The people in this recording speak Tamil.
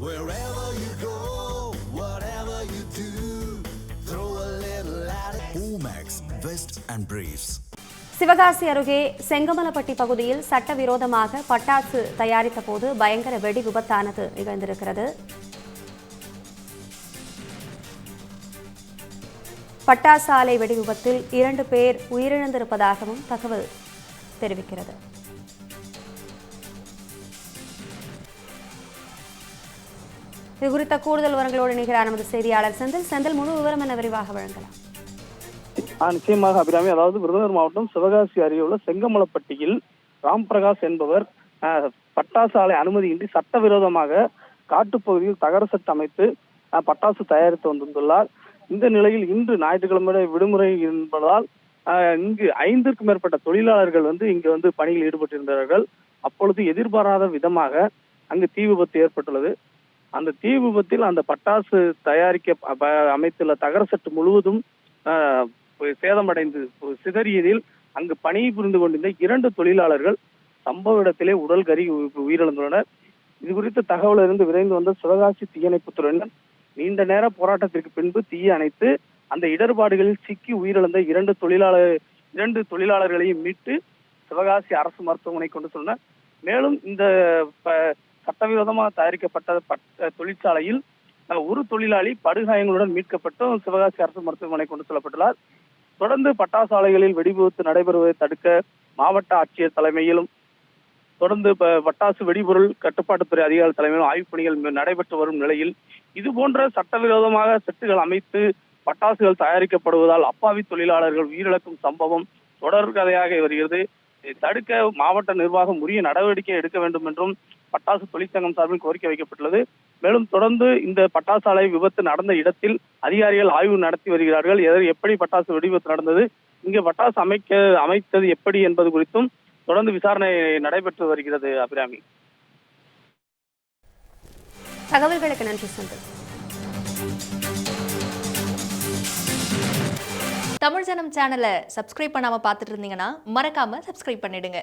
Wherever you go, whatever you do, throw a little at it. Omax, Vest and Briefs. Sivakasi அருகே செங்கமலப்பட்டி பகுதியில் சட்டவிரோதமாக பட்டாசு தயாரித்த போது பயங்கர வெடி விபத்தானது நிகழ்ந்திருக்கிறது. பட்டாசு ஆலை வெடி விபத்தில் 2 பேர் உயிரிழந்திருப்பதாகவும் தகவல் தெரிவிக்கிறது. இதுகுறித்த கூடுதல் விவரங்களோடு இணைகிறார் நமது செய்தியாளர் செந்தில். முழு விவரம் என விரிவாக வழங்கலாம். நிச்சயமாக அபிராமி. அதாவது விருதுநகர் மாவட்டம் சிவகாசி அருகே உள்ள செங்கமலப்பட்டியில் ராம்பிரகாஷ் என்பவர் பட்டாசு ஆலை அனுமதியின்றி சட்டவிரோதமாக காட்டுப்பகுதியில் தகர செட் அமைத்து பட்டாசு தயாரித்து வந்துள்ளார். இந்த நிலையில் இன்று ஞாயிற்றுக்கிழமை விடுமுறை என்பதால் இங்கு 5க்கும் மேற்பட்ட தொழிலாளர்கள் இங்கு பணியில் ஈடுபட்டிருந்தார்கள். அப்பொழுது எதிர்பாராத விதமாக அங்கு தீ விபத்து ஏற்பட்டுள்ளது. அந்த தீ விபத்தில் அந்த பட்டாசு தயாரிக்க அமைத்துள்ள தகர செட்டு முழுவதும் சேதமடைந்து சிதறியதில் அங்கு பணி புரிந்து கொண்டிருந்த 2 தொழிலாளர்கள் சம்பவ இடத்திலே உடல் கருகி உயிரிழந்துள்ளனர். இது குறித்த தகவல் இருந்து விரைந்து வந்த சிவகாசி தீயணைப்புத்துறையினர் நீண்ட நேர போராட்டத்திற்கு பின்பு தீயை அணைத்து அந்த இடர்பாடுகளில் சிக்கி உயிரிழந்த 2 தொழிலாளர்களையும் மீட்டு சிவகாசி அரசு மருத்துவமனை கொண்டு சென்றனர். மேலும் இந்த சட்டவிரோதமாக தயாரிக்கப்பட்ட தொழிற்சாலையில் ஒரு தொழிலாளி படுகாயங்களுடன் மீட்கப்பட்டு சிவகாசி அரசு மருத்துவமனை கொண்டு செல்லப்பட்டுள்ளார். தொடர்ந்து பட்டாசு ஆலைகளில் வெடிவிபத்து நடைபெறுவதை தடுக்க மாவட்ட ஆட்சியர் தலைமையிலும் தொடர்ந்து பட்டாசு வெடிபொருள் கட்டுப்பாட்டுத்துறை அதிகாரி தலைமையிலும் ஆய்வுப் பணிகள் நடைபெற்று வரும் நிலையில் இதுபோன்ற சட்டவிரோதமாக செட்டுகள் அமைத்து பட்டாசுகள் தயாரிக்கப்படுவதால் அப்பாவி தொழிலாளர்கள் உயிரிழக்கும் சம்பவம் தொடர் கதையாக வருகிறது. தடுக்க மாவட்ட நிர்வாகம் உரிய நடவடிக்கை எடுக்க வேண்டும் என்றும் பட்டாசு தொழிற்சங்கம் சார்பில் கோரிக்கை வைக்கப்பட்டுள்ளது. மேலும் தொடர்ந்து இந்த பட்டாசு ஆலை விபத்து நடந்த இடத்தில் அதிகாரிகள் ஆய்வு நடத்தி வருகிறார்கள். எப்படி பட்டாசு வெடி விபத்து நடந்தது, இங்கு பட்டாசு அமைத்தது எப்படி என்பது குறித்தும் தொடர்ந்து விசாரணை நடைபெற்று வருகிறது. அபிராமி, தகவல்களுக்கு நன்றி செந்தில். தமிழ் ஜனம் சேனலை சப்ஸ்கிரைப் பண்ணாம பார்த்துட்டு இருந்தீங்கன்னா மறக்காம சப்ஸ்கிரைப் பண்ணிடுங்க.